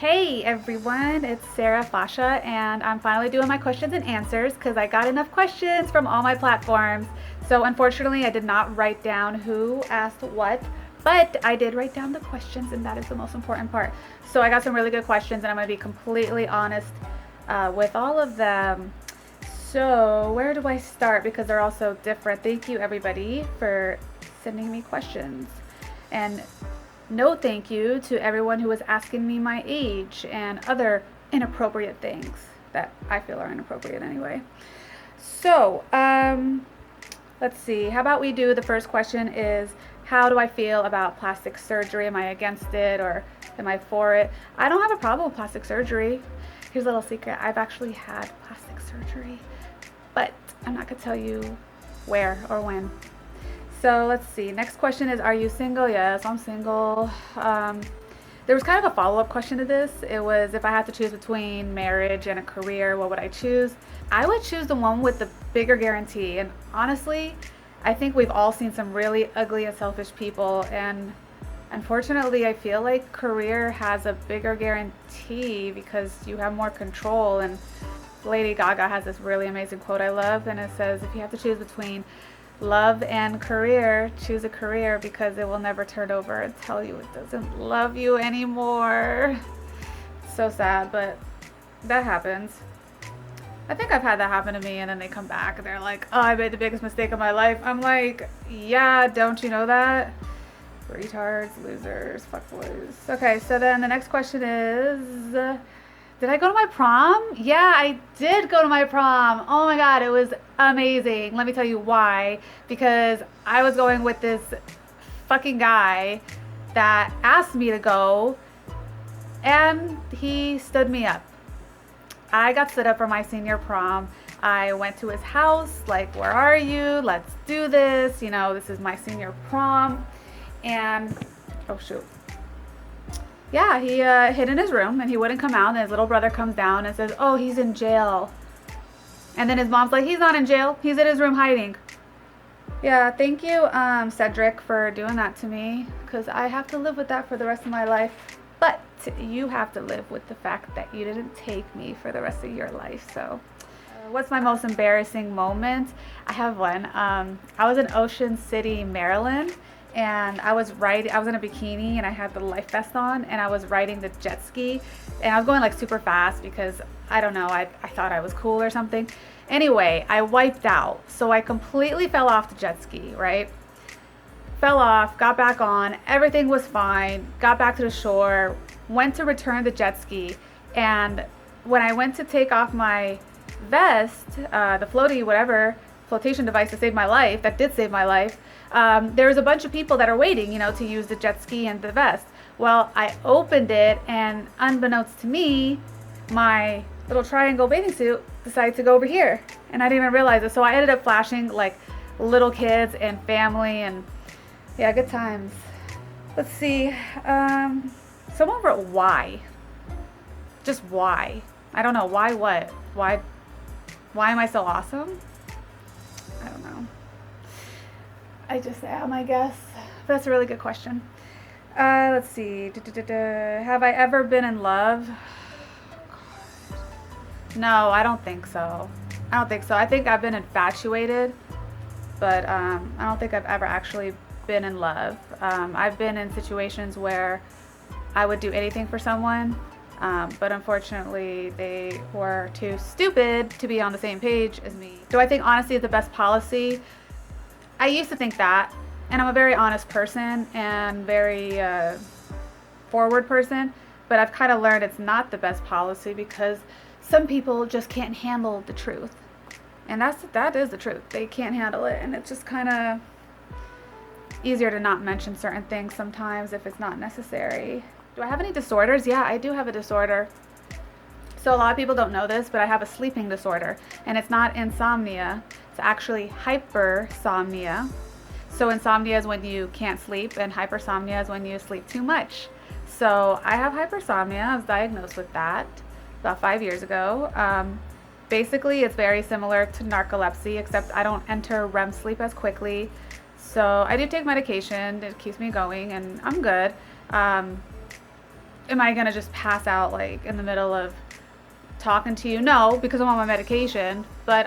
Hey everyone, it's Sarah Fasha, and I'm finally doing my questions and answers because I got enough questions from all my platforms. So unfortunately, I did not write down who asked what, but I did write down the questions, and that is the most important part. So I got some really good questions, and I'm going to be completely honest with all of them. So where do I start? Because they're all so different. Thank you everybody for sending me questions. And no thank you to everyone who was asking me my age and other inappropriate things that I feel are inappropriate anyway. So, let's see. How about we do the first question is, how do I feel about plastic surgery? Am I against it or am I for it? I don't have a problem with plastic surgery. Here's a little secret. I've actually had plastic surgery, but I'm not going to tell you where or when. So let's see. Next question is, are you single? Yes, I'm single. There was kind of a follow-up question to this. It was, if I had to choose between marriage and a career, what would I choose? I would choose the one with the bigger guarantee. And honestly, I think we've all seen some really ugly and selfish people. And unfortunately, I feel like career has a bigger guarantee because you have more control. And Lady Gaga has this really amazing quote I love, and it says, if you have to choose between love and career, choose a career because it will never turn over and tell you it doesn't love you anymore. So sad, but that happens. I think I've had that happen to me, and then they come back and they're like, oh, I made the biggest mistake of my life. I'm like, yeah, don't you know that? Retards, losers, fuckboys. Okay, so then the next question is, did I go to my prom? Yeah, I did go to my prom. Oh my God, it was amazing. Let me tell you why. Because I was going with this fucking guy that asked me to go, and he stood me up. I got stood up for my senior prom. I went to his house, like, where are you? Let's do this. You know, this is my senior prom. And, oh shoot. Yeah, he hid in his room and he wouldn't come out, and his little brother comes down and says, oh, he's in jail. And then his mom's like, he's not in jail, he's in his room hiding. Yeah, thank you, Cedric, for doing that to me, because I have to live with that for the rest of my life. But you have to live with the fact that you didn't take me for the rest of your life. So what's my most embarrassing moment? I have one. I was in Ocean City, Maryland, and I was in a bikini and I had the life vest on, and I was riding the jet ski, and I was going like super fast because I don't know, I thought I was cool or something. Anyway, I wiped out, so I completely fell off the jet ski, right? Fell off, got back on, everything was fine, got back to the shore, went to return the jet ski, and when I went to take off my vest, the floaty whatever flotation device that saved my life, that did save my life, there was a bunch of people that are waiting, you know, to use the jet ski and the vest. Well, I opened it, and unbeknownst to me, my little triangle bathing suit decided to go over here, and I didn't even realize it. So I ended up flashing like little kids and family, and yeah, good times. Let's see. Someone wrote why. Just why. I don't know. Why what? Why am I so awesome? I don't know. I just am, I guess. That's a really good question. Let's see. Have I ever been in love? No, I don't think so. I think I've been infatuated, but I don't think I've ever actually been in love. I've been in situations where I would do anything for someone, but unfortunately they were too stupid to be on the same page as me. Do I think honesty is the best policy? I used to think that, and I'm a very honest person and very forward person, but I've kind of learned it's not the best policy because some people just can't handle the truth, and that is the truth. They can't handle it, and it's just kind of easier to not mention certain things sometimes if it's not necessary. Do I have any disorders? Yeah, I do have a disorder. So a lot of people don't know this, but I have a sleeping disorder, and it's not insomnia. It's actually hypersomnia. So insomnia is when you can't sleep, and hypersomnia is when you sleep too much. So I have hypersomnia. I was diagnosed with that about 5 years ago. Basically, it's very similar to narcolepsy, except I don't enter REM sleep as quickly. So I do take medication. It keeps me going, and I'm good. am I gonna just pass out like in the middle of talking to you? No, because I'm on my medication. But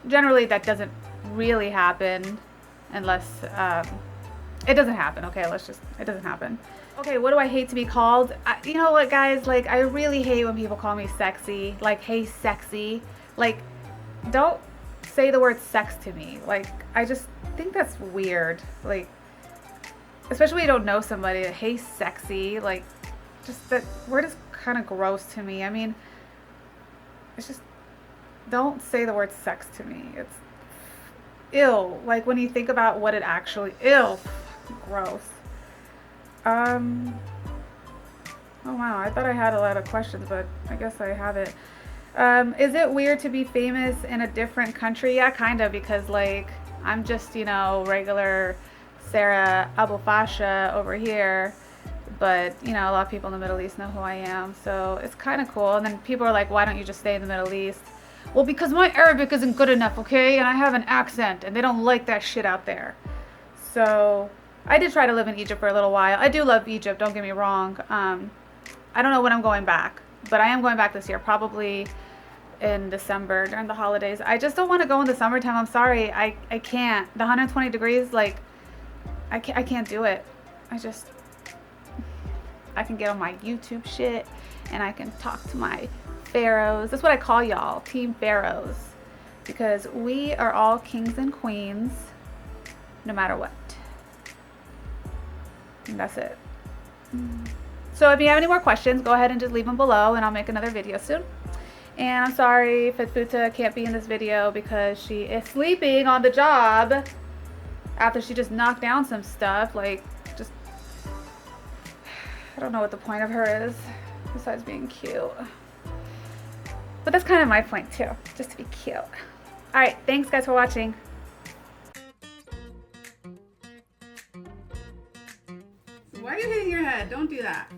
generally that doesn't really happen unless it doesn't happen. Okay, it doesn't happen. Okay, what do I hate to be called? You know what, guys? Like, I really hate when people call me sexy. Like, hey, sexy. Like, don't say the word sex to me. Like, I just think that's weird. Like, especially when you don't know somebody. Hey, sexy. Like, just that word is kind of gross to me. I mean, it's just, don't say the word sex to me. It's ew. Like, when you think about what it actually, ew, gross. Oh wow, I thought I had a lot of questions, but I guess I haven't. Is it weird to be famous in a different country? Yeah, kind of, because like I'm just, you know, regular Sarah Abu Fasha over here, but you know, a lot of people in the Middle East know who I am, so it's kind of cool. And then people are like, why don't you just stay in the Middle East? Well, because my Arabic isn't good enough, okay? And I have an accent, and they don't like that shit out there. So I did try to live in Egypt for a little while. I do love Egypt, don't get me wrong. I don't know when I'm going back, but I am going back this year, probably in December during the holidays. I just don't want to go in the summertime. I'm sorry. I can't. The 120 degrees, like, I can't do it. I can get on my YouTube shit and I can talk to my pharaohs. That's what I call y'all, Team Pharaohs, because we are all kings and queens no matter what. And that's it. So if you have any more questions, go ahead and just leave them below and I'll make another video soon. And I'm sorry Fitbuta can't be in this video because she is sleeping on the job after she just knocked down some stuff. Like, just, I don't know what the point of her is besides being cute. But that's kind of my point too, just to be cute. Alright, thanks guys for watching. Why are you hitting your head? Don't do that.